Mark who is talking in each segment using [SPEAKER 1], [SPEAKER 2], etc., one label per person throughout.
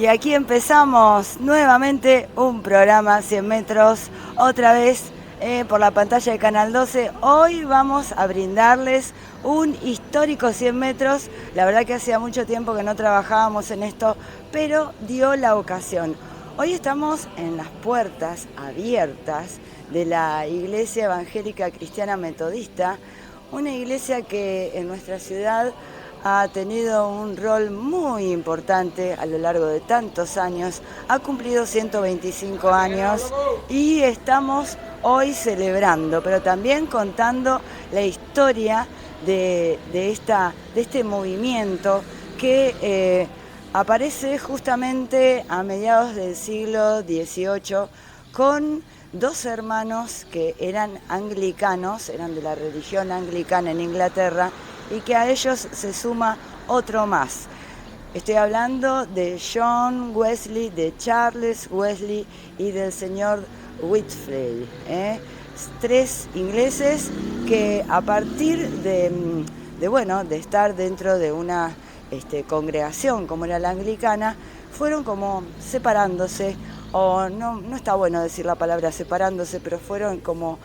[SPEAKER 1] Y aquí empezamos nuevamente un programa 100 metros, otra vez por la pantalla de Canal 12. Hoy vamos a brindarles un histórico 100 metros. La verdad que hacía mucho tiempo que no trabajábamos en esto, pero dio la ocasión. Hoy estamos en las puertas abiertas de la Iglesia Evangélica Cristiana Metodista, una iglesia que en nuestra ciudad ha tenido un rol muy importante a lo largo de tantos años, ha cumplido 125 años y estamos hoy celebrando, pero también contando la historia de este movimiento que aparece justamente a mediados del siglo XVIII con dos hermanos que eran anglicanos, eran de la religión anglicana en Inglaterra, y que a ellos se suma otro más. Estoy hablando de John Wesley, de Charles Wesley y del señor Whitefield, tres ingleses que a partir de estar dentro de una congregación como era la anglicana, fueron como separándose, o no está bueno decir la palabra separándose, pero fueron como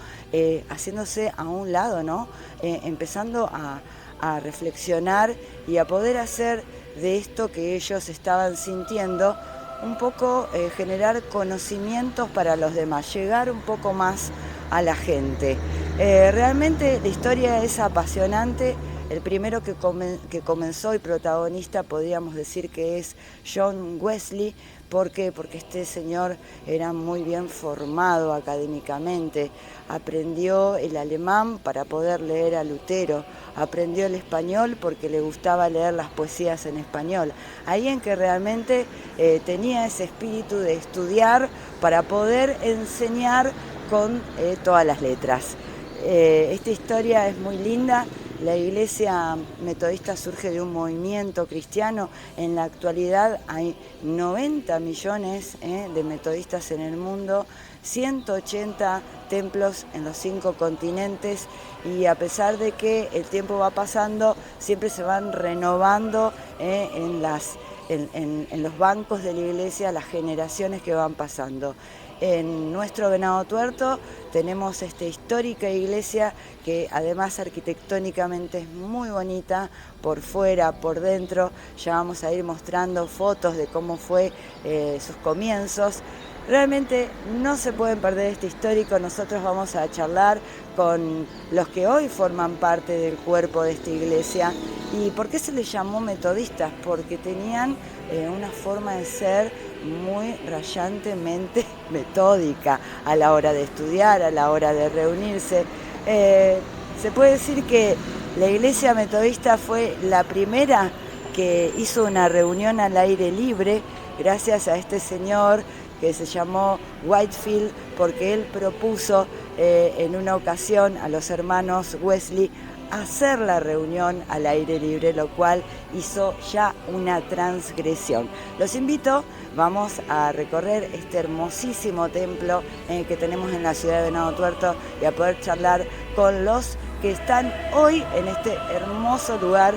[SPEAKER 1] haciéndose a un lado, ¿no? Empezando a reflexionar y a poder hacer de esto que ellos estaban sintiendo un poco generar conocimientos para los demás, llegar un poco más a la gente. Realmente la historia es apasionante. El primero que comenzó y protagonista podríamos decir que es John Wesley. ¿Por qué? Porque este señor era muy bien formado académicamente, aprendió el alemán para poder leer a Lutero, aprendió el español porque le gustaba leer las poesías en español. Ahí en que realmente tenía ese espíritu de estudiar para poder enseñar con todas las letras. Esta historia es muy linda. La iglesia metodista surge de un movimiento cristiano. En la actualidad hay 90 millones de metodistas en el mundo, 180 templos en los 5 continentes, y a pesar de que el tiempo va pasando, siempre se van renovando en los bancos de la iglesia las generaciones que van pasando. En nuestro Venado Tuerto tenemos esta histórica iglesia que además arquitectónicamente es muy bonita, por fuera, por dentro. Ya vamos a ir mostrando fotos de cómo fue sus comienzos. Realmente no se pueden perder este histórico. Nosotros vamos a charlar con los que hoy forman parte del cuerpo de esta iglesia. ¿Y por qué se les llamó metodistas? Porque tenían una forma de ser muy rayantemente metódica a la hora de estudiar, a la hora de reunirse. Se puede decir que la iglesia metodista fue la primera que hizo una reunión al aire libre, gracias a este señor que se llamó Whitefield, porque él propuso en una ocasión a los hermanos Wesley hacer la reunión al aire libre, lo cual hizo ya una transgresión. Los invito, vamos a recorrer este hermosísimo templo que tenemos en la ciudad de Venado Tuerto y a poder charlar con los que están hoy en este hermoso lugar.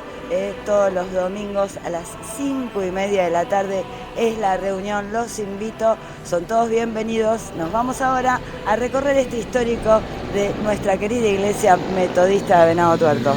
[SPEAKER 1] Todos los domingos a las 5:30 de la tarde es la reunión. Los invito, son todos bienvenidos. Nos vamos ahora a recorrer este histórico de nuestra querida iglesia metodista de Venado Tuerto.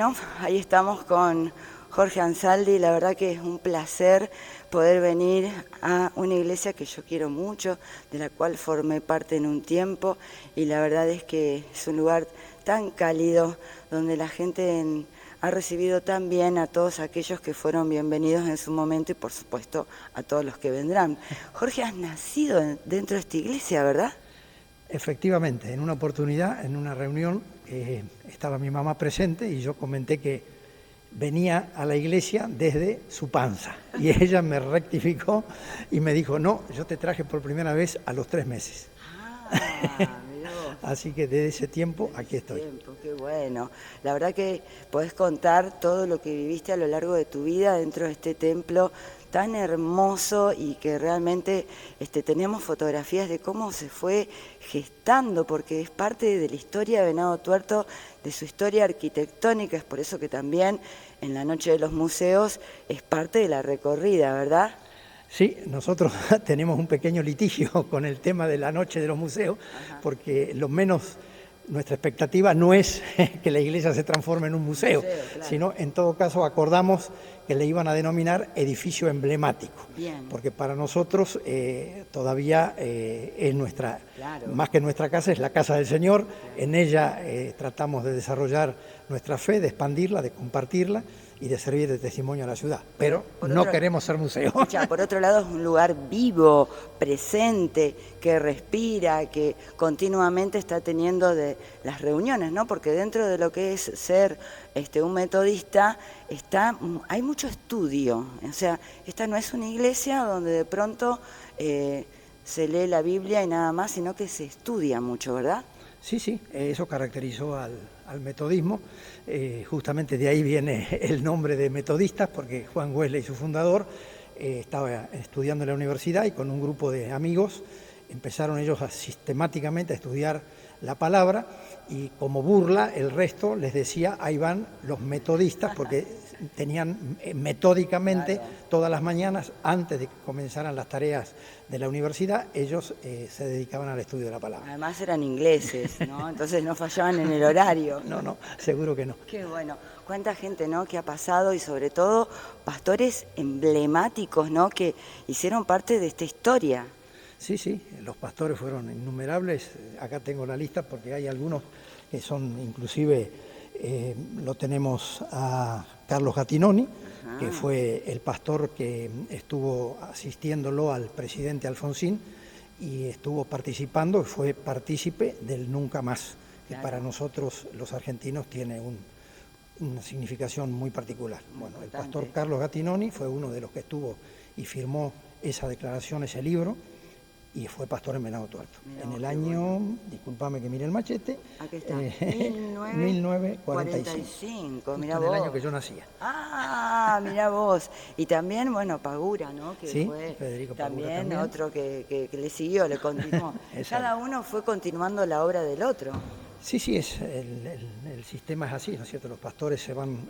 [SPEAKER 1] bueno, ahí estamos con Jorge Ansaldi. La verdad que es un placer poder venir a una iglesia que yo quiero mucho, de la cual formé parte en un tiempo, y la verdad es que es un lugar tan cálido, donde la gente ha recibido tan bien a todos aquellos que fueron bienvenidos en su momento y por supuesto a todos los que vendrán. Jorge, has nacido dentro de esta iglesia, ¿verdad?
[SPEAKER 2] Efectivamente, en una oportunidad, en una reunión, estaba mi mamá presente y yo comenté que venía a la iglesia desde su panza. Y ella me rectificó y me dijo, no, yo te traje por primera vez a los 3 meses.
[SPEAKER 1] Mirá vos.
[SPEAKER 2] Así que desde ese tiempo aquí estoy.
[SPEAKER 1] Qué bueno. La verdad que podés contar todo lo que viviste a lo largo de tu vida dentro de este templo tan hermoso, y que realmente tenemos fotografías de cómo se fue gestando, porque es parte de la historia de Venado Tuerto, de su historia arquitectónica. Es por eso que también en la Noche de los Museos es parte de la recorrida, ¿verdad?
[SPEAKER 2] Sí, nosotros tenemos un pequeño litigio con el tema de la Noche de los Museos, porque lo menos nuestra expectativa no es que la iglesia se transforme en un museo, claro, sino en todo caso acordamos que le iban a denominar edificio emblemático.
[SPEAKER 1] Bien.
[SPEAKER 2] Porque para nosotros todavía es nuestra, claro, más que nuestra casa, es la casa del Señor. Claro. En ella tratamos de desarrollar nuestra fe, de expandirla, de compartirla y de servir de testimonio a la ciudad. Pero no queremos ser museo.
[SPEAKER 1] Escucha, por otro lado, es un lugar vivo, presente, que respira, que continuamente está teniendo de las reuniones, ¿no? Porque dentro de lo que es ser un metodista hay mucho estudio. O sea, esta no es una iglesia donde de pronto se lee la Biblia y nada más, sino que se estudia mucho, ¿verdad?
[SPEAKER 2] Sí, eso caracterizó al metodismo. Justamente de ahí viene el nombre de metodistas, porque Juan Wesley, su fundador, estaba estudiando en la universidad y con un grupo de amigos empezaron ellos sistemáticamente a estudiar la palabra, y como burla el resto les decía, ahí van los metodistas, porque tenían metódicamente, claro, todas las mañanas, antes de que comenzaran las tareas de la universidad, ellos se dedicaban al estudio de la palabra.
[SPEAKER 1] Además eran ingleses, ¿no? Entonces no fallaban en el horario.
[SPEAKER 2] No, seguro que no.
[SPEAKER 1] Qué bueno. Cuánta gente, ¿no?, que ha pasado, y sobre todo pastores emblemáticos, ¿no?, que hicieron parte de esta historia.
[SPEAKER 2] Sí, los pastores fueron innumerables. Acá tengo la lista porque hay algunos que son, inclusive, lo tenemos a Carlos Gattinoni, que fue el pastor que estuvo asistiéndolo al presidente Alfonsín y estuvo participando, fue partícipe del Nunca Más, que para nosotros los argentinos tiene una significación muy particular. Bueno, el pastor Carlos Gattinoni fue uno de los que estuvo y firmó esa declaración, ese libro, y fue pastor en Venado Tuerto. En el año, discúlpame que mire el machete,
[SPEAKER 1] aquí está,
[SPEAKER 2] 1945,
[SPEAKER 1] mirá vos.
[SPEAKER 2] En el año que yo nacía.
[SPEAKER 1] Mirá vos. Y también, bueno, Pagura, ¿no?, que
[SPEAKER 2] sí,
[SPEAKER 1] fue
[SPEAKER 2] Federico
[SPEAKER 1] también,
[SPEAKER 2] Pagura,
[SPEAKER 1] otro que le siguió, le continuó. Cada uno fue continuando la obra del otro.
[SPEAKER 2] Sí, el sistema es así, ¿no es cierto? Los pastores se van...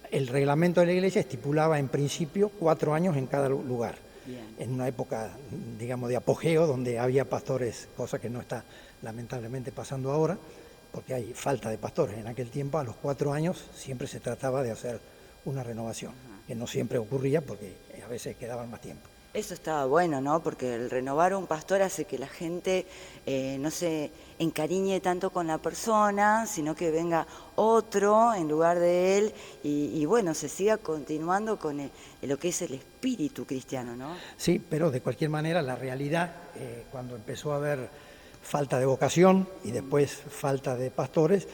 [SPEAKER 2] El reglamento de la iglesia estipulaba en principio 4 años en cada lugar. Bien. En una época, digamos, de apogeo, donde había pastores, cosa que no está lamentablemente pasando ahora, porque hay falta de pastores. En aquel tiempo, a los 4 años, siempre se trataba de hacer una renovación, que no siempre ocurría porque a veces quedaban más tiempo.
[SPEAKER 1] Eso estaba bueno, ¿no? Porque el renovar a un pastor hace que la gente no se encariñe tanto con la persona, sino que venga otro en lugar de él y bueno, se siga continuando con lo que es el espíritu cristiano, ¿no?
[SPEAKER 2] Sí, pero de cualquier manera la realidad, cuando empezó a haber falta de vocación y después falta de pastores,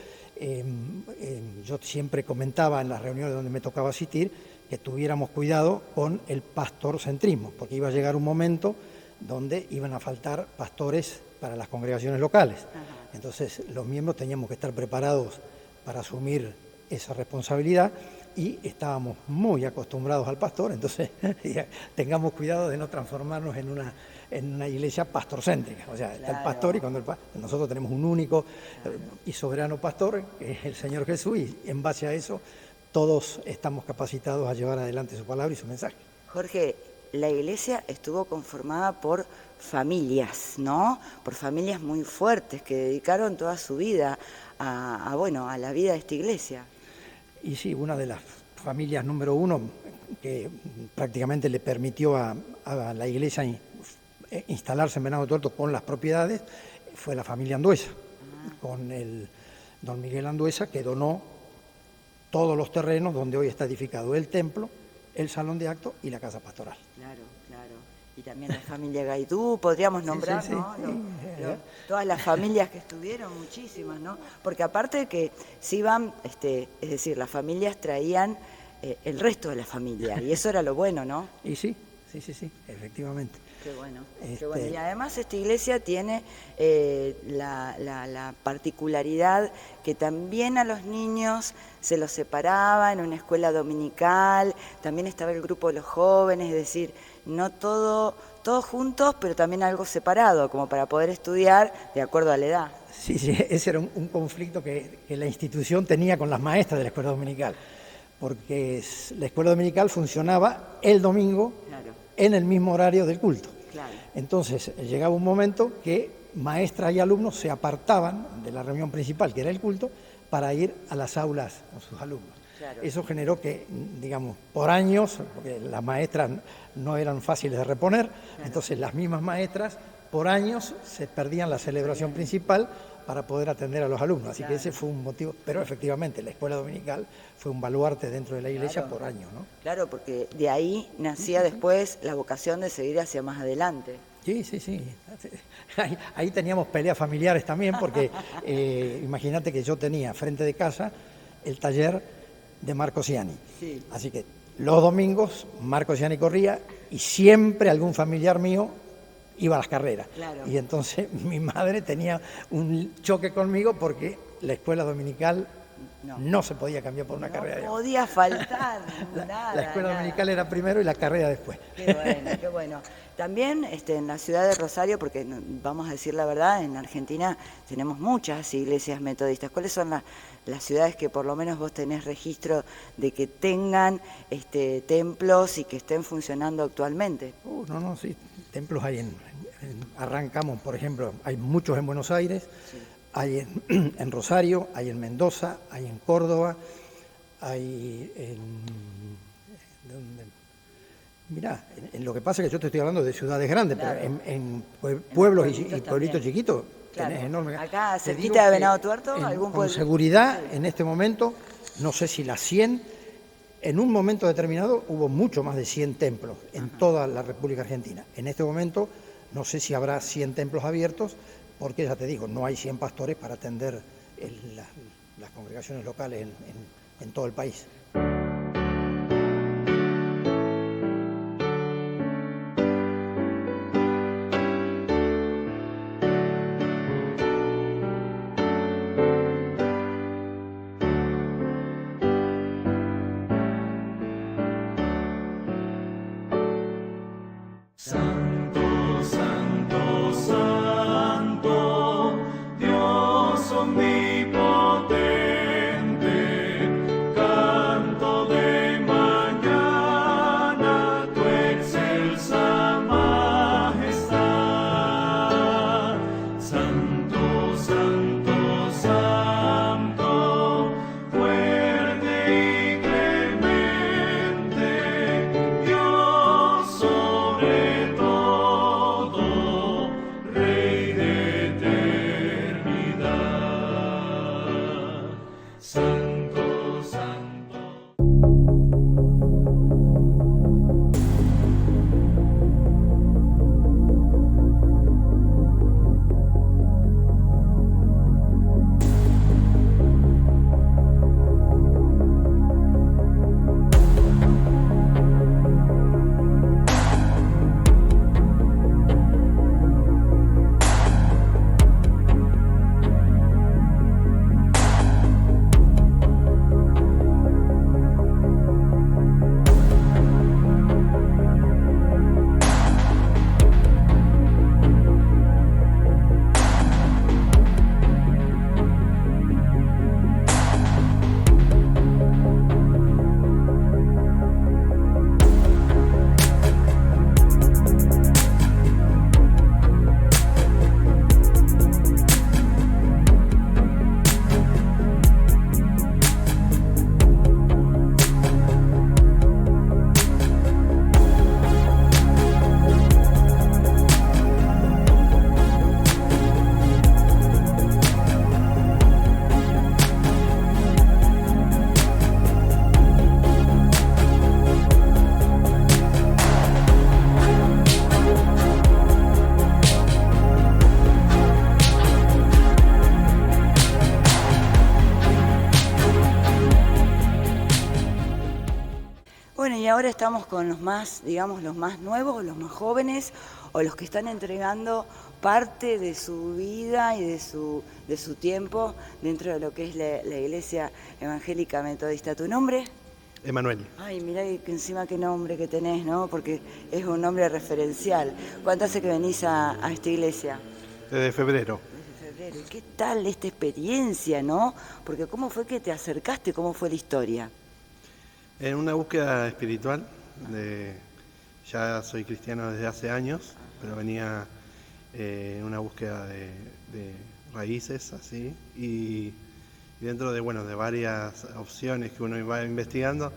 [SPEAKER 2] yo siempre comentaba en las reuniones donde me tocaba asistir que tuviéramos cuidado con el pastorcentrismo, porque iba a llegar un momento donde iban a faltar pastores para las congregaciones locales. Entonces los miembros teníamos que estar preparados para asumir esa responsabilidad y estábamos muy acostumbrados al pastor, entonces tengamos cuidado de no transformarnos en una iglesia pastorcéntrica. O sea, está el pastor y cuando nosotros tenemos un único y soberano pastor, que es el Señor Jesús, y en base a eso todos estamos capacitados a llevar adelante su palabra y su mensaje.
[SPEAKER 1] Jorge, la iglesia estuvo conformada por familias, ¿no? Por familias muy fuertes que dedicaron toda su vida a la vida de esta iglesia.
[SPEAKER 2] Y sí, una de las familias número uno que prácticamente le permitió a la iglesia instalarse en Venado Tuerto con las propiedades fue la familia Anduesa, con el don Miguel Anduesa, que donó todos los terrenos donde hoy está edificado el templo, el salón de actos y la casa pastoral.
[SPEAKER 1] Claro, claro. Y también la familia Gaidú, podríamos nombrar,
[SPEAKER 2] sí,
[SPEAKER 1] ¿no?
[SPEAKER 2] Sí.
[SPEAKER 1] Todas las familias que estuvieron, muchísimas, ¿no? Porque aparte de que se iban, es decir, las familias traían el resto de la familia, y eso era lo bueno, ¿no?
[SPEAKER 2] Y sí, efectivamente.
[SPEAKER 1] Qué bueno, qué bueno. Y además esta iglesia tiene la particularidad que también a los niños se los separaba en una escuela dominical, también estaba el grupo de los jóvenes, es decir, no todos juntos, pero también algo separado, como para poder estudiar de acuerdo a la edad.
[SPEAKER 2] Sí, ese era un conflicto que la institución tenía con las maestras de la escuela dominical, porque la escuela dominical funcionaba el domingo, claro, en el mismo horario del culto. Claro. Entonces llegaba un momento que maestras y alumnos se apartaban de la reunión principal, que era el culto, para ir a las aulas con sus alumnos. Claro. Eso generó que, digamos, por años, porque las maestras no eran fáciles de reponer, claro, entonces las mismas maestras por años se perdían la celebración principal para poder atender a los alumnos. Así, claro, que ese fue un motivo. Pero efectivamente la escuela dominical fue un baluarte dentro de la iglesia, claro, por años, ¿no? Claro, porque de ahí nacía después la vocación de seguir hacia más adelante. Sí. Ahí teníamos peleas familiares también, porque imagínate que yo tenía frente de casa el taller de Marco Ciani. Sí. Así que los domingos Marco Ciani corría y siempre algún familiar mío iba a las carreras. Claro. Y entonces mi madre tenía un choque conmigo porque la escuela dominical no se podía cambiar por una carrera. No podía faltar. La escuela dominical era primero y la carrera después. Qué bueno, qué bueno. También en la ciudad de Rosario, porque vamos a decir la verdad, en Argentina tenemos muchas iglesias metodistas. ¿Cuáles son las ciudades que por lo menos vos tenés registro de que tengan templos y que estén funcionando actualmente? Sí, templos hay arrancamos, por ejemplo, hay muchos en Buenos Aires, sí, hay en Rosario, hay en Mendoza, hay en Córdoba, hay mirá, lo que pasa es que yo te estoy hablando de ciudades grandes, claro, pero en pueblos y pueblitos chiquitos, claro, tenés enorme. Acá, cerquita de Venado Tuerto, algún pueblo. Con seguridad, sí, en este momento, no sé si las 100, en un momento determinado hubo mucho más de 100 templos en toda la República Argentina. En este momento no sé si habrá 100 templos abiertos, porque ya te digo, no hay 100 pastores para atender las congregaciones locales en todo el país.
[SPEAKER 3] Todo
[SPEAKER 1] Bueno, y ahora estamos con los más, digamos, los más nuevos, los más jóvenes, o los que están entregando parte de su vida y de su tiempo dentro de lo que es la Iglesia Evangélica Metodista. ¿Tu nombre?
[SPEAKER 3] Emanuel,
[SPEAKER 1] Ay, mirá que encima qué nombre que tenés, ¿no? Porque es un nombre referencial. ¿Cuánto hace que venís a esta iglesia?
[SPEAKER 3] desde febrero.
[SPEAKER 1] Desde febrero. ¿Y qué tal esta experiencia, no? Porque ¿cómo fue que te acercaste? ¿Cómo fue la historia?
[SPEAKER 3] En una búsqueda espiritual, ya soy cristiano desde hace años, pero venía en una búsqueda de raíces, así, y dentro de, bueno, de varias opciones que uno iba investigando,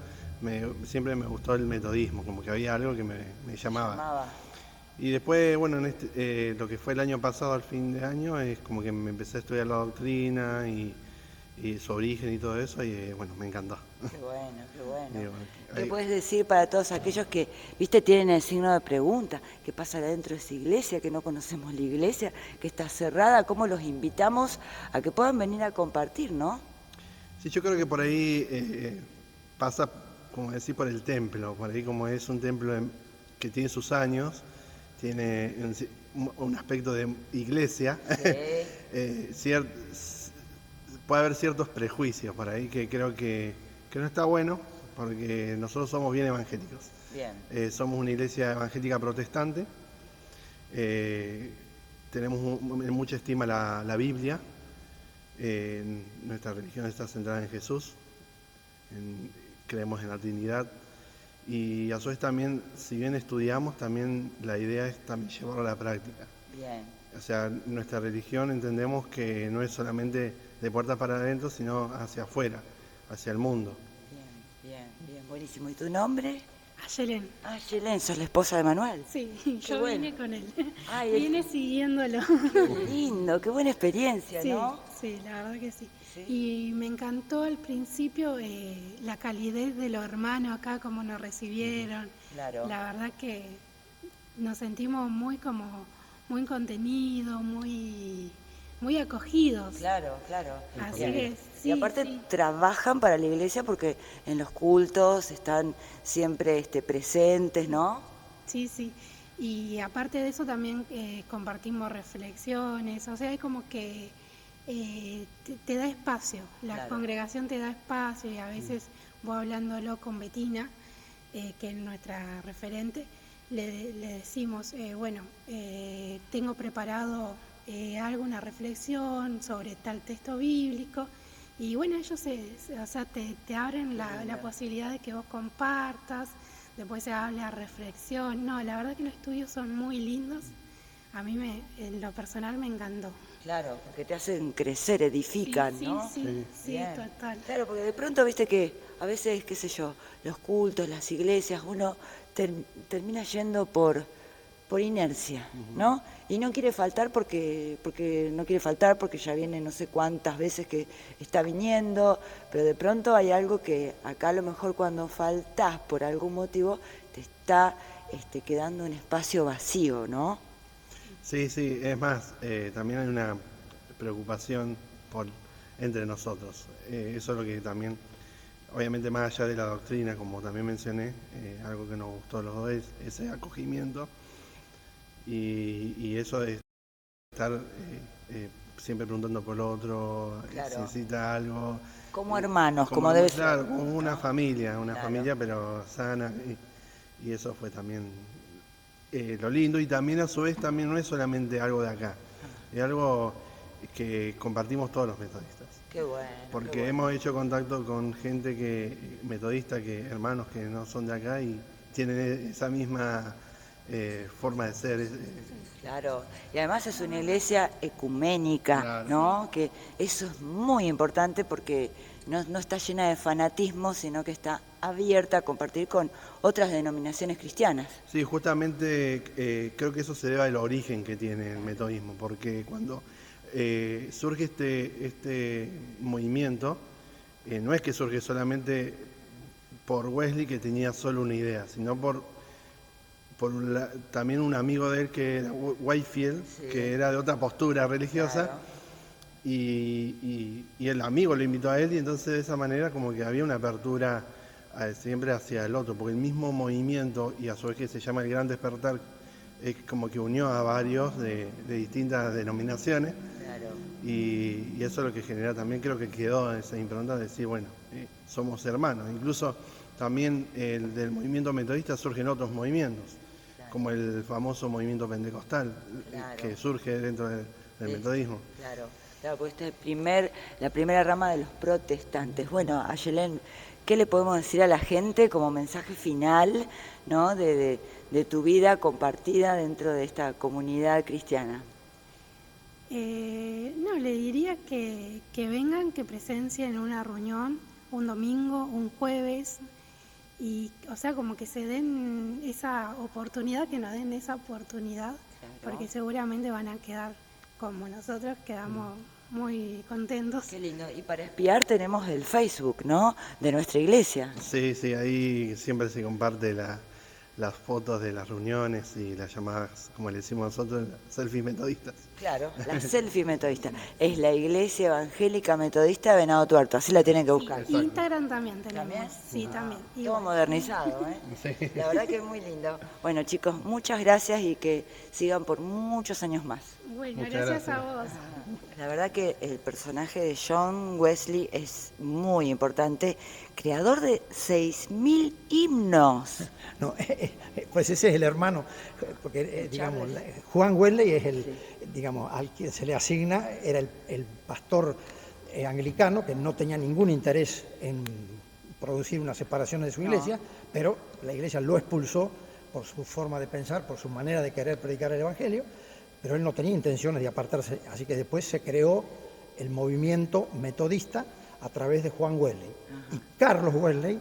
[SPEAKER 3] siempre me gustó el metodismo, como que había algo que me llamaba. Y después, bueno, lo que fue el año pasado, al fin de año, es como que me empecé a estudiar la doctrina y su origen y todo eso, y bueno, me encantó.
[SPEAKER 1] Qué bueno, qué bueno.
[SPEAKER 3] Y bueno,
[SPEAKER 1] ¿Qué puedes decir para todos aquellos que, viste, tienen el signo de pregunta? ¿Qué pasa dentro de esa iglesia? Que no conocemos la iglesia, que está cerrada. ¿Cómo los invitamos a que puedan venir a compartir, no?
[SPEAKER 3] Sí, yo creo que por ahí pasa, como decir, por el templo. Por ahí, como es un templo que tiene sus años, tiene un aspecto de iglesia,
[SPEAKER 1] Sí.
[SPEAKER 3] puede haber ciertos prejuicios por ahí que creo que no está bueno, porque nosotros somos bien evangélicos.
[SPEAKER 1] Bien.
[SPEAKER 3] Somos una iglesia evangélica protestante, tenemos en mucha estima la Biblia, nuestra religión está centrada en Jesús, creemos en la Trinidad, y a su vez también, si bien estudiamos, también la idea es también llevarlo a la práctica.
[SPEAKER 1] Bien.
[SPEAKER 3] O sea, nuestra religión entendemos que no es solamente de puertas para adentro, sino hacia afuera, hacia el mundo.
[SPEAKER 1] Bien, buenísimo. ¿Y tu nombre?
[SPEAKER 4] Ayelen.
[SPEAKER 1] Ah, Yelén, sos la esposa de Manuel.
[SPEAKER 4] Sí,
[SPEAKER 1] Qué
[SPEAKER 4] yo
[SPEAKER 1] bueno.
[SPEAKER 4] vine con él.
[SPEAKER 1] Ay,
[SPEAKER 4] Vine siguiéndolo.
[SPEAKER 1] Qué lindo, qué buena experiencia,
[SPEAKER 4] Sí,
[SPEAKER 1] ¿no?
[SPEAKER 4] sí, la verdad que sí.
[SPEAKER 1] Sí.
[SPEAKER 4] Y me encantó al principio la calidez de los hermanos acá, cómo nos recibieron.
[SPEAKER 1] Claro.
[SPEAKER 4] La verdad que nos sentimos muy contenidos, muy acogidos.
[SPEAKER 1] Claro.
[SPEAKER 4] Así
[SPEAKER 1] Bien.
[SPEAKER 4] que sí.
[SPEAKER 1] Y aparte
[SPEAKER 4] sí.
[SPEAKER 1] trabajan para la iglesia porque en los cultos están siempre presentes, ¿no?
[SPEAKER 4] Sí. Y aparte de eso también compartimos reflexiones, o sea, hay como que te da espacio, la
[SPEAKER 1] Claro.
[SPEAKER 4] congregación te da espacio y a veces vos hablándolo con Betina, que es nuestra referente, le decimos, tengo preparado alguna reflexión sobre tal texto bíblico y bueno, ellos te abren la posibilidad de que vos compartas. Después se habla reflexión. No, la verdad que los estudios son muy lindos. A mí en lo personal me encantó.
[SPEAKER 1] Claro, porque te hacen crecer, edifican, ¿no?
[SPEAKER 4] Sí,
[SPEAKER 1] Bien.
[SPEAKER 4] total.
[SPEAKER 1] Claro, porque de pronto viste que a veces, qué sé yo, los cultos, las iglesias, uno termina yendo por inercia, ¿no? Y no quiere faltar porque no quiere faltar, porque ya viene no sé cuántas veces que está viniendo, pero de pronto hay algo que acá a lo mejor cuando faltás por algún motivo te está quedando un espacio vacío, ¿no?
[SPEAKER 3] Sí, es más, también hay una preocupación entre nosotros. Eso es lo que también, obviamente más allá de la doctrina, como también mencioné, algo que nos gustó a los dos es ese acogimiento y eso de estar siempre preguntando por el otro,
[SPEAKER 1] Claro.
[SPEAKER 3] si necesita algo.
[SPEAKER 1] Como hermanos, como debe ser.
[SPEAKER 3] Claro, como una familia,
[SPEAKER 1] Claro.
[SPEAKER 3] familia pero sana, y eso fue también lo lindo, y también a su vez también no es solamente algo de acá, es algo que compartimos todos los metodistas.
[SPEAKER 1] Qué bueno.
[SPEAKER 3] Porque
[SPEAKER 1] qué bueno.
[SPEAKER 3] hemos hecho contacto con gente metodista, hermanos que no son de acá y tienen esa misma forma de ser.
[SPEAKER 1] Claro, y además es una iglesia ecuménica,
[SPEAKER 3] Claro.
[SPEAKER 1] ¿no? Que eso es muy importante porque no está llena de fanatismo, sino que está abierta a compartir con otras denominaciones cristianas.
[SPEAKER 3] Sí, justamente creo que eso se debe al origen que tiene el metodismo, porque cuando surge este movimiento, no es que surge solamente por Wesley, que tenía solo una idea, sino también un amigo de él que era Whitefield,
[SPEAKER 1] Sí.
[SPEAKER 3] que era de otra postura religiosa,
[SPEAKER 1] Claro.
[SPEAKER 3] y el amigo lo invitó a él, y entonces de esa manera como que había una apertura siempre hacia el otro, porque el mismo movimiento, y a su vez que se llama el Gran Despertar, es como que unió a varios de distintas denominaciones.
[SPEAKER 1] Claro.
[SPEAKER 3] Y eso es lo que genera también, creo que quedó esa impronta de decir, bueno, somos hermanos. Incluso también del movimiento metodista surgen otros movimientos, claro, como el famoso movimiento pentecostal, claro, que surge dentro del metodismo.
[SPEAKER 1] Claro, claro, porque esta es la primera rama de los protestantes. Bueno, Ayelén, ¿qué le podemos decir a la gente como mensaje final, ¿no?, de tu vida compartida dentro de esta comunidad cristiana?
[SPEAKER 4] No, le diría que vengan, que presencien una reunión, un domingo, un jueves, y, o sea, como que se den esa oportunidad, que nos den esa oportunidad, claro, porque seguramente van a quedar como nosotros, quedamos muy contentos.
[SPEAKER 1] Qué lindo. Y para espiar tenemos el Facebook, ¿no?, de nuestra iglesia.
[SPEAKER 3] Sí, ahí siempre se comparte las fotos de las reuniones y las llamadas, como le decimos nosotros, selfies metodistas.
[SPEAKER 1] Claro, la selfie metodista. Es la Iglesia Evangélica Metodista de Venado Tuerto, así la tienen que buscar.
[SPEAKER 4] Sí, Instagram también tenemos.
[SPEAKER 1] ¿También?
[SPEAKER 4] Sí, también.
[SPEAKER 1] Todo modernizado, ¿eh?
[SPEAKER 3] Sí.
[SPEAKER 1] La verdad que es muy lindo. Bueno, chicos, muchas gracias y que sigan por muchos años más.
[SPEAKER 4] Bueno,
[SPEAKER 3] Muchas
[SPEAKER 4] gracias a vos.
[SPEAKER 1] La verdad que el personaje de John Wesley es muy importante, creador de 6.000 himnos.
[SPEAKER 2] No, pues ese es el hermano, porque digamos, Juan Wesley es el, digamos, al que se le asigna, era el pastor anglicano que no tenía ningún interés en producir una separación de su iglesia, pero la iglesia lo expulsó por su forma de pensar, por su manera de querer predicar el evangelio, pero él no tenía intenciones de apartarse, así que después se creó el movimiento metodista a través de Juan Wesley. Y Carlos Wesley,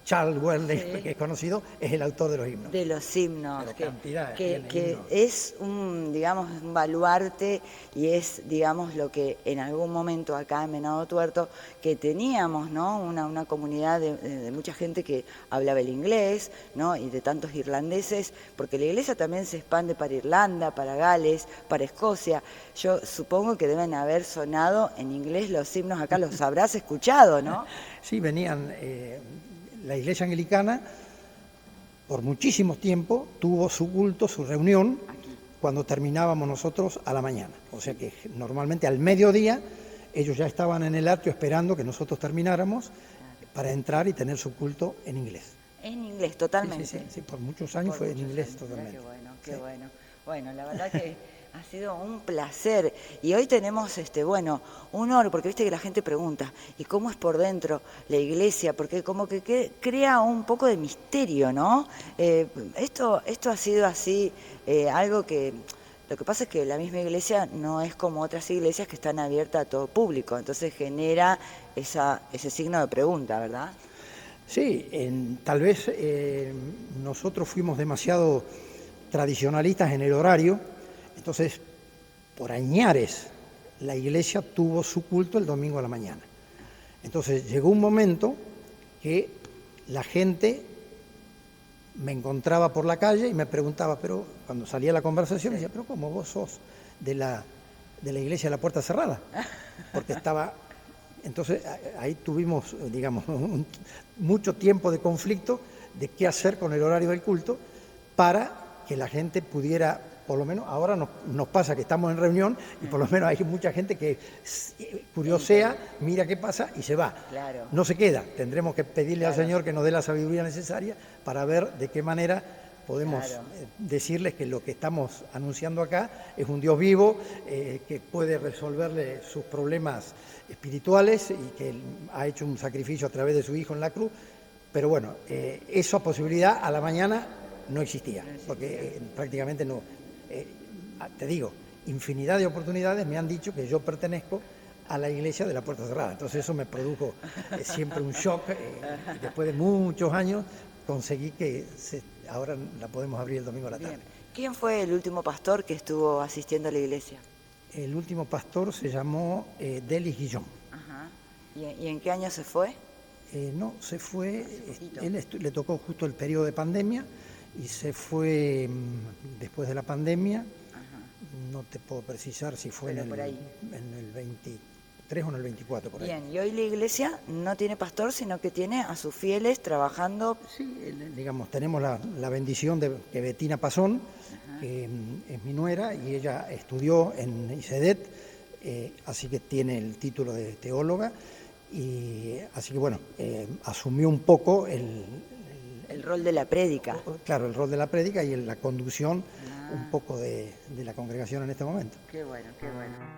[SPEAKER 2] Charles Wesley, que es conocido, es el autor de los himnos.
[SPEAKER 1] De los himnos,
[SPEAKER 2] que
[SPEAKER 1] es un, digamos, un baluarte y es, digamos, lo que en algún momento acá en Venado Tuerto, que teníamos, ¿no?, una comunidad de mucha gente que hablaba el inglés, ¿no?, y de tantos irlandeses, porque la iglesia también se expande para Irlanda, para Gales, para Escocia. Yo supongo que deben haber sonado en inglés los himnos acá, los habrás escuchado, ¿no?
[SPEAKER 2] Sí, venían... La iglesia anglicana por muchísimo tiempo tuvo su culto, su reunión, cuando terminábamos nosotros a la mañana. O sea que normalmente al mediodía ellos ya estaban en el atrio esperando que nosotros termináramos para entrar y tener su culto en inglés.
[SPEAKER 1] En inglés, totalmente.
[SPEAKER 2] Sí, por muchos años fue en inglés totalmente.
[SPEAKER 1] Qué bueno, qué bueno. Bueno, la verdad que... ha sido un placer y hoy tenemos un honor, porque viste que la gente pregunta, ¿y cómo es por dentro la iglesia? Porque como que crea un poco de misterio, ¿no? Esto ha sido así, algo que... Lo que pasa es que la misma iglesia no es como otras iglesias que están abiertas a todo público, entonces genera ese signo de pregunta, ¿verdad?
[SPEAKER 2] Sí, tal vez nosotros fuimos demasiado tradicionalistas en el horario. Entonces, por añares, la iglesia tuvo su culto el domingo a la mañana. Entonces, llegó un momento que la gente me encontraba por la calle y me preguntaba, pero cuando salía la conversación, me decía, pero ¿cómo vos sos de la iglesia de la Puerta Cerrada? Porque estaba... Entonces, ahí tuvimos, digamos, mucho tiempo de conflicto de qué hacer con el horario del culto para que la gente pudiera... Por lo menos ahora nos pasa que estamos en reunión y por lo menos hay mucha gente que curiosea, mira qué pasa y se va.
[SPEAKER 1] Claro.
[SPEAKER 2] No se queda. Tendremos que pedirle al Señor que nos dé la sabiduría necesaria para ver de qué manera podemos decirles que lo que estamos anunciando acá es un Dios vivo que puede resolverle sus problemas espirituales y que ha hecho un sacrificio a través de su Hijo en la cruz. Pero bueno, esa posibilidad a la mañana no existía, porque prácticamente no... te digo, infinidad de oportunidades me han dicho que yo pertenezco a la iglesia de la Puerta Cerrada. Entonces eso me produjo siempre un shock. Después de muchos años conseguí que ahora la podemos abrir el domingo a la tarde.
[SPEAKER 1] ¿Quién fue el último pastor que estuvo asistiendo a la iglesia?
[SPEAKER 2] El último pastor se llamó Delis Guillón.
[SPEAKER 1] Ajá. ¿Y en qué año se fue?
[SPEAKER 2] No, se fue, le tocó justo el periodo de pandemia y se fue después de la pandemia. Ajá. No te puedo precisar si fue en el 23 o en el 24 por ahí.
[SPEAKER 1] Bien, y hoy la iglesia no tiene pastor, sino que tiene a sus fieles trabajando.
[SPEAKER 2] Sí, digamos, tenemos la bendición de que Betina Pasón, que es mi nuera, y ella estudió en ICEDET, así que tiene el título de teóloga, y así que bueno, asumió un poco el
[SPEAKER 1] rol de la prédica.
[SPEAKER 2] Claro, el rol de la prédica y la conducción un poco de la congregación en este momento.
[SPEAKER 1] Qué bueno, qué bueno.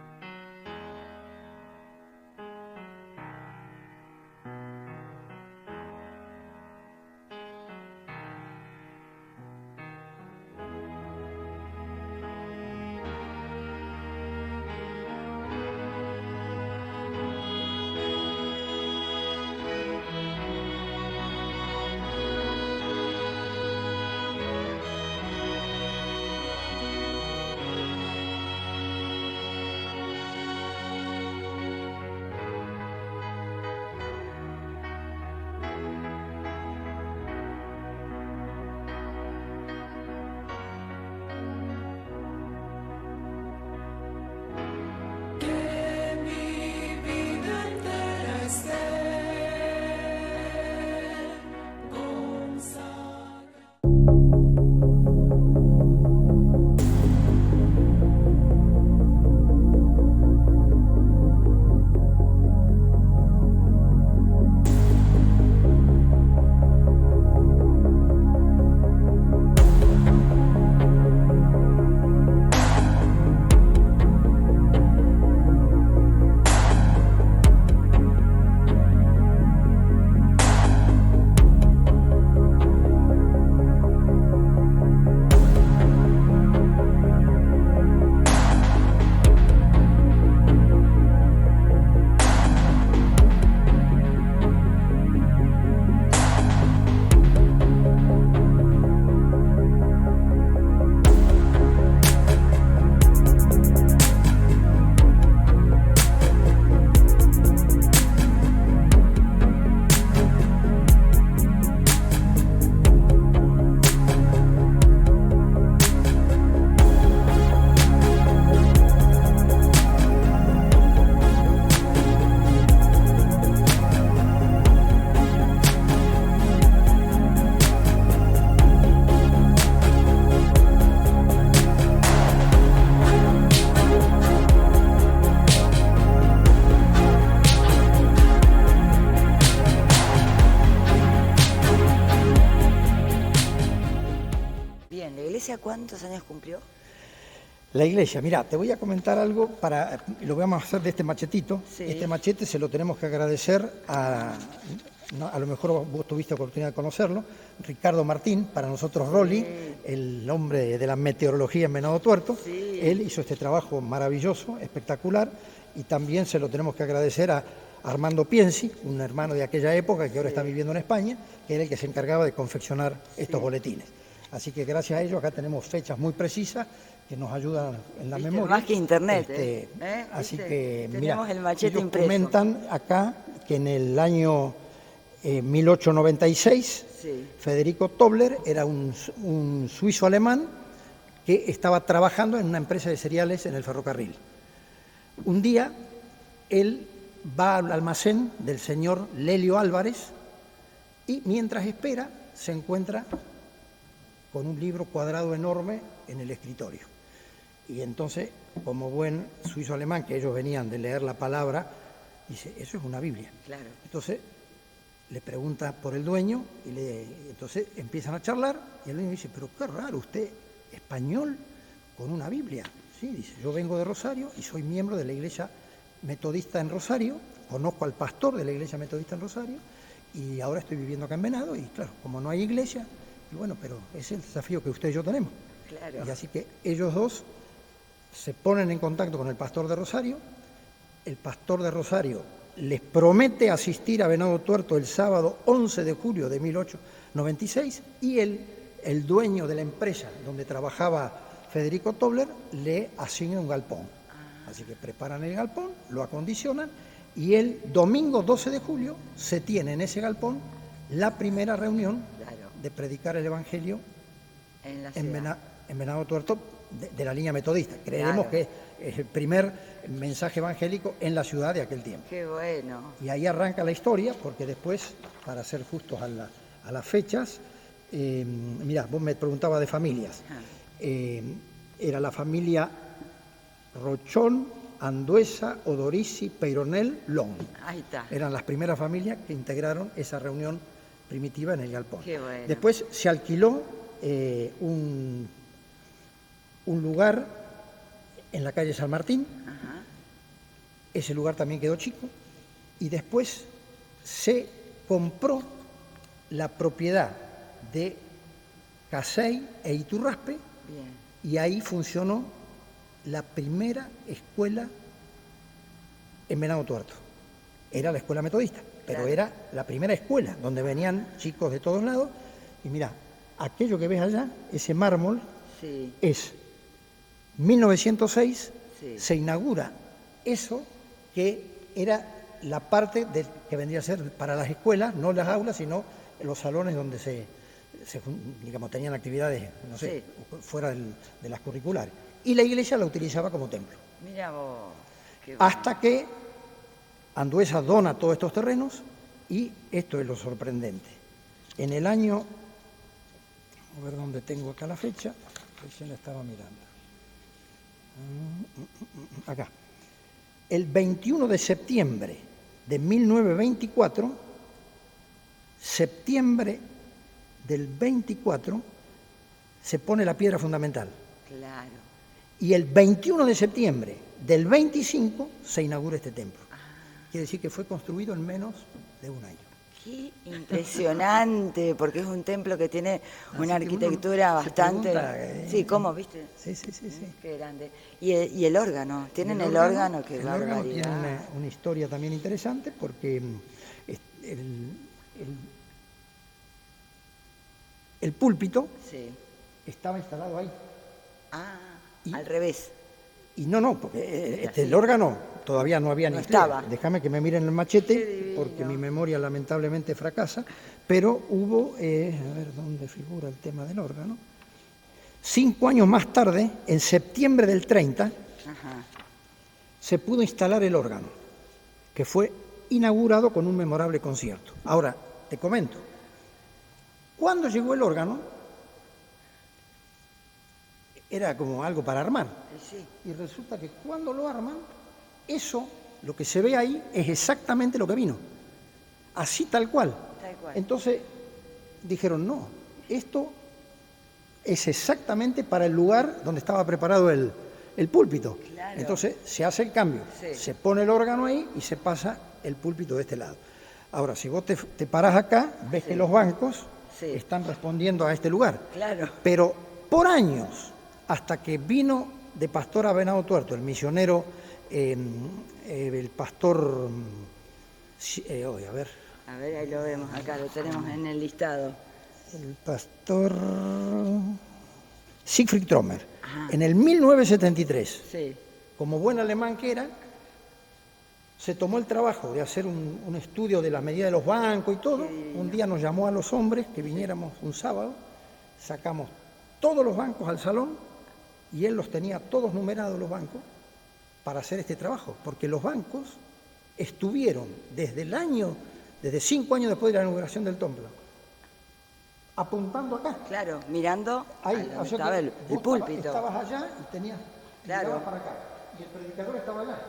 [SPEAKER 1] ¿Cuántos años cumplió?
[SPEAKER 2] La iglesia, mira, te voy a comentar algo y lo vamos a hacer de este machetito.
[SPEAKER 1] Sí.
[SPEAKER 2] Este machete se lo tenemos que agradecer a lo mejor vos tuviste oportunidad de conocerlo, Ricardo Martín, para nosotros Rolly, el hombre de la meteorología en Venado Tuerto.
[SPEAKER 1] Sí.
[SPEAKER 2] Él hizo este trabajo maravilloso, espectacular, y también se lo tenemos que agradecer a Armando Piensi, un hermano de aquella época que ahora está viviendo en España, que era el que se encargaba de confeccionar estos boletines. Así que gracias a ellos acá tenemos fechas muy precisas que nos ayudan en la memoria.
[SPEAKER 1] Más que internet.
[SPEAKER 2] Así que
[SPEAKER 1] tenemos el machete
[SPEAKER 2] ellos
[SPEAKER 1] impreso.
[SPEAKER 2] Comentan acá que en el año 1896 Federico Tobler era un suizo alemán que estaba trabajando en una empresa de cereales en el ferrocarril. Un día él va al almacén del señor Lelio Álvarez y mientras espera se encuentra con un libro cuadrado enorme en el escritorio. Y entonces, como buen suizo alemán, que ellos venían de leer la palabra, dice, eso es una Biblia.
[SPEAKER 1] Claro.
[SPEAKER 2] Entonces le pregunta por el dueño y entonces empiezan a charlar y el dueño dice, pero qué raro, usted español con una Biblia. Sí, dice, yo vengo de Rosario y soy miembro de la Iglesia Metodista en Rosario, conozco al pastor de la Iglesia Metodista en Rosario y ahora estoy viviendo acá en Venado y claro, como no hay iglesia, y bueno, pero es el desafío que usted y yo tenemos.
[SPEAKER 1] Claro.
[SPEAKER 2] Y así que ellos dos se ponen en contacto con el pastor de Rosario, el pastor de Rosario les promete asistir a Venado Tuerto el sábado 11 de julio de 1896 y el dueño de la empresa donde trabajaba Federico Tobler le asigna un galpón. Así que preparan el galpón, lo acondicionan y el domingo 12 de julio se tiene en ese galpón la primera reunión de predicar el Evangelio en Venado Tuerto de la línea metodista. Creemos que es el primer mensaje evangélico en la ciudad de aquel tiempo.
[SPEAKER 1] Qué bueno.
[SPEAKER 2] Y ahí arranca la historia, porque después, para ser justos a las fechas, mirá, vos me preguntabas de familias. Era la familia Rochón, Anduesa, Odorici, Peyronel, Long.
[SPEAKER 1] Ahí está.
[SPEAKER 2] Eran las primeras familias que integraron esa reunión primitiva en el galpón.
[SPEAKER 1] Qué bueno.
[SPEAKER 2] Después se alquiló un lugar en la calle San Martín.
[SPEAKER 1] Ajá.
[SPEAKER 2] Ese lugar también quedó chico. Y después se compró la propiedad de Casey e Iturraspe.
[SPEAKER 1] Bien.
[SPEAKER 2] Y ahí funcionó la primera escuela en Venado Tuerto. Era la escuela metodista, pero
[SPEAKER 1] Claro.
[SPEAKER 2] era la primera escuela donde venían chicos de todos lados. Y mirá, aquello que ves allá, ese mármol,
[SPEAKER 1] Sí.
[SPEAKER 2] es 1906,
[SPEAKER 1] Sí.
[SPEAKER 2] se inaugura eso que era la parte que vendría a ser para las escuelas, no las aulas, sino los salones donde digamos, tenían actividades, no sé, fuera de las curriculares. Y la iglesia la utilizaba como templo.
[SPEAKER 1] Mira vos. Qué bueno.
[SPEAKER 2] Hasta que Anduesa dona todos estos terrenos, y esto es lo sorprendente. En el año, a ver dónde tengo acá la fecha, recién la estaba mirando. Acá. El 21 de septiembre de 1924, septiembre del 24, se pone la piedra fundamental.
[SPEAKER 1] Claro.
[SPEAKER 2] Y el 21 de septiembre del 25 se inaugura este templo. Quiere decir que fue construido en menos de un año.
[SPEAKER 1] Qué impresionante, porque es un templo que tiene una
[SPEAKER 2] Así que uno
[SPEAKER 1] arquitectura
[SPEAKER 2] se
[SPEAKER 1] bastante...
[SPEAKER 2] pregunta,
[SPEAKER 1] Sí, ¿cómo, viste?
[SPEAKER 2] Sí.
[SPEAKER 1] Qué grande. Y el órgano, tienen el órgano, qué
[SPEAKER 2] el órgano
[SPEAKER 1] barbaridad.
[SPEAKER 2] tiene una historia también interesante, porque el púlpito
[SPEAKER 1] Sí.
[SPEAKER 2] estaba instalado ahí.
[SPEAKER 1] Ah,
[SPEAKER 2] Y-
[SPEAKER 1] al revés.
[SPEAKER 2] Y no, porque
[SPEAKER 1] Así.
[SPEAKER 2] el órgano todavía no había
[SPEAKER 1] No
[SPEAKER 2] ni
[SPEAKER 1] estaba.
[SPEAKER 2] pliegue. Déjame que me miren el
[SPEAKER 1] Qué
[SPEAKER 2] machete,
[SPEAKER 1] divino.
[SPEAKER 2] porque mi memoria lamentablemente fracasa, pero hubo, a ver dónde figura el tema del órgano. 5 años más tarde, en septiembre del 30,
[SPEAKER 1] Ajá.
[SPEAKER 2] se pudo instalar el órgano, que fue inaugurado con un memorable concierto. Ahora, te comento, cuando llegó el órgano, era como algo para armar.
[SPEAKER 1] Sí.
[SPEAKER 2] Y resulta que cuando lo arman, eso, lo que se ve ahí, es exactamente lo que vino. Así tal cual.
[SPEAKER 1] Tal cual.
[SPEAKER 2] Entonces dijeron, no, esto es exactamente para el lugar donde estaba preparado el púlpito.
[SPEAKER 1] Claro.
[SPEAKER 2] Entonces se hace el cambio,
[SPEAKER 1] Sí.
[SPEAKER 2] se pone el órgano ahí y se pasa el púlpito de este lado. Ahora, si vos te parás acá, ves que los bancos
[SPEAKER 1] Sí.
[SPEAKER 2] están respondiendo a este lugar.
[SPEAKER 1] Claro.
[SPEAKER 2] Pero por años, hasta que vino de pastor a Venado Tuerto, el misionero, el pastor, a ver,
[SPEAKER 1] A ver, ahí lo vemos, acá lo tenemos en el listado.
[SPEAKER 2] el pastor Siegfried Trommer,
[SPEAKER 1] Ajá.
[SPEAKER 2] en el 1973,
[SPEAKER 1] Sí.
[SPEAKER 2] como buen alemán que era, se tomó el trabajo de hacer un estudio de la medida de los bancos y todo. Un día nos llamó a los hombres que viniéramos un sábado, sacamos todos los bancos al salón y él los tenía todos numerados, los bancos, para hacer este trabajo, porque los bancos estuvieron desde 5 años después de la inauguración del templo, apuntando acá.
[SPEAKER 1] Claro, mirando
[SPEAKER 2] Ahí,
[SPEAKER 1] a donde
[SPEAKER 2] o sea
[SPEAKER 1] estaba
[SPEAKER 2] que
[SPEAKER 1] el
[SPEAKER 2] vos
[SPEAKER 1] púlpito.
[SPEAKER 2] estabas allá y tenías,
[SPEAKER 1] Claro.
[SPEAKER 2] mirabas para acá, y el predicador estaba allá.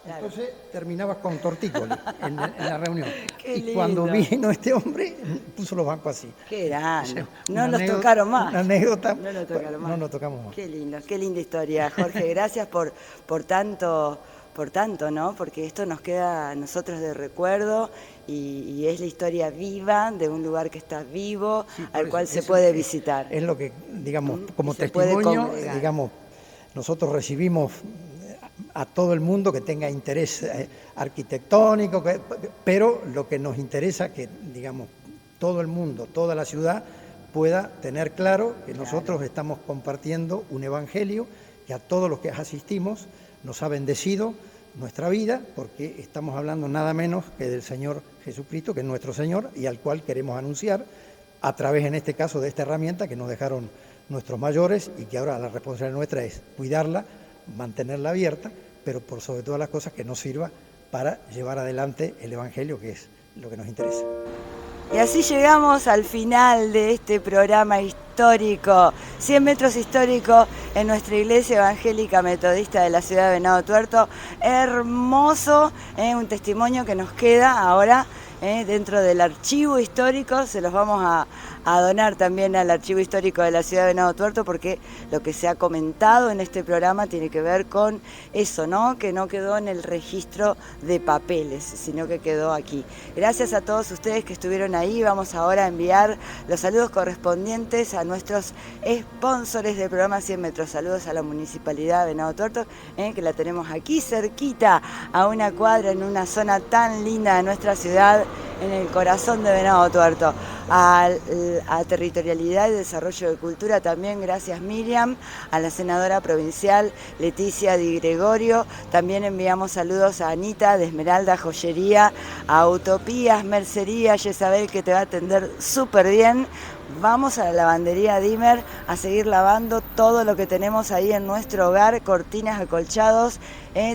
[SPEAKER 1] Claro.
[SPEAKER 2] Entonces terminabas con tortícoli en la reunión.
[SPEAKER 1] Qué
[SPEAKER 2] Y cuando
[SPEAKER 1] lindo.
[SPEAKER 2] vino este hombre, puso los bancos así.
[SPEAKER 1] Qué grande. No
[SPEAKER 2] Una
[SPEAKER 1] los
[SPEAKER 2] anécdota-
[SPEAKER 1] tocaron más.
[SPEAKER 2] Una anécdota.
[SPEAKER 1] No lo tocaron más.
[SPEAKER 2] No lo tocamos más.
[SPEAKER 1] Qué linda historia, Jorge. Gracias por tanto, ¿no? Porque esto nos queda a nosotros de recuerdo y es la historia viva de un lugar que está vivo,
[SPEAKER 2] Sí, por
[SPEAKER 1] al
[SPEAKER 2] eso,
[SPEAKER 1] cual se
[SPEAKER 2] eso
[SPEAKER 1] puede
[SPEAKER 2] es-
[SPEAKER 1] visitar.
[SPEAKER 2] Es lo que, digamos, como
[SPEAKER 1] y se puede
[SPEAKER 2] testimonio,
[SPEAKER 1] congregar.
[SPEAKER 2] digamos, nosotros recibimos a todo el mundo que tenga interés arquitectónico, pero lo que nos interesa es que, digamos, todo el mundo, toda la ciudad pueda tener claro que nosotros estamos compartiendo un evangelio que a todos los que asistimos nos ha bendecido nuestra vida, porque estamos hablando nada menos que del Señor Jesucristo, que es nuestro Señor, y al cual queremos anunciar a través, en este caso, de esta herramienta que nos dejaron nuestros mayores y que ahora la responsabilidad nuestra es cuidarla, mantenerla abierta, pero por sobre todas las cosas que nos sirva para llevar adelante el Evangelio, que es lo que nos interesa.
[SPEAKER 1] Y así llegamos al final de este programa histórico, 100 metros histórico en nuestra iglesia evangélica metodista de la ciudad de Venado Tuerto. Hermoso, un testimonio que nos queda ahora dentro del archivo histórico. Se los vamos a donar también al archivo histórico de la ciudad de Venado Tuerto, porque lo que se ha comentado en este programa tiene que ver con eso, ¿no? Que no quedó en el registro de papeles, sino que quedó aquí. Gracias a todos ustedes que estuvieron ahí. Vamos ahora a enviar los saludos correspondientes a nuestros sponsores del programa 100 metros. Saludos a la Municipalidad de Venado Tuerto, que la tenemos aquí cerquita, a una cuadra, en una zona tan linda de nuestra ciudad, en el corazón de Venado Tuerto. A Territorialidad y Desarrollo de Cultura también, gracias Miriam. A la senadora provincial Leticia Di Gregorio. También enviamos saludos a Anita de Esmeralda Joyería, a Utopías Mercería, Yesabel, que te va a atender súper bien. Vamos a la lavandería Dimmer a seguir lavando todo lo que tenemos ahí en nuestro hogar, cortinas, acolchados.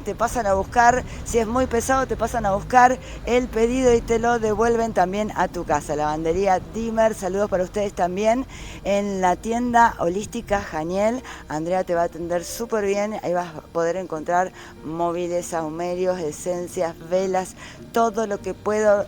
[SPEAKER 1] Te pasan a buscar, si es muy pesado, te pasan a buscar el pedido y te lo devuelven también a tu casa. Lavandería Dimmer, saludos para ustedes también. En la tienda holística Janiel, Andrea te va a atender súper bien. Ahí vas a poder encontrar móviles, sahumerios, esencias, velas, todo lo que pueda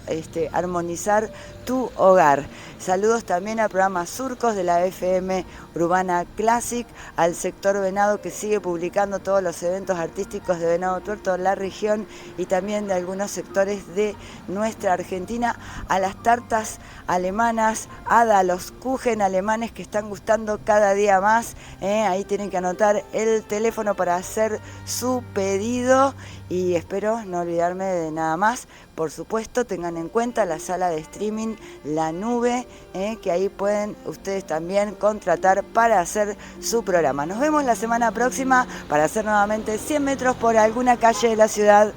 [SPEAKER 1] armonizar tu hogar. Saludos también al programa Surcos de la FM Urbana Classic, al sector Venado, que sigue publicando todos los eventos artísticos de Venado Tuerto, la región y también de algunos sectores de nuestra Argentina, a las tartas alemanas, a los kuchen alemanes que están gustando cada día más. Ahí tienen que anotar el teléfono para hacer su pedido y espero no olvidarme de nada más. Por supuesto, tengan en cuenta la sala de streaming, la nube, que ahí pueden ustedes también contratar para hacer su programa. Nos vemos la semana próxima para hacer nuevamente 100 metros por alguna calle de la ciudad.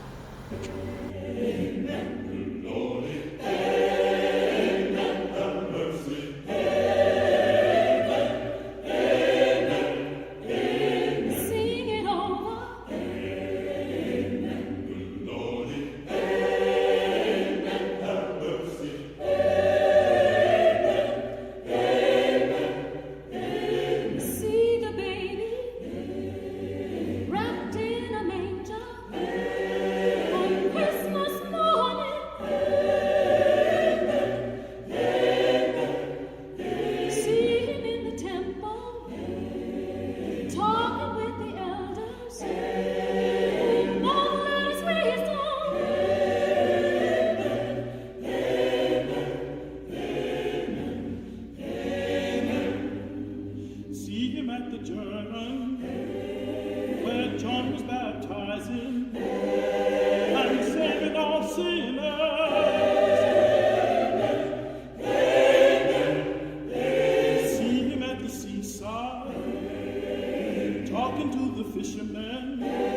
[SPEAKER 5] Talking to the fishermen.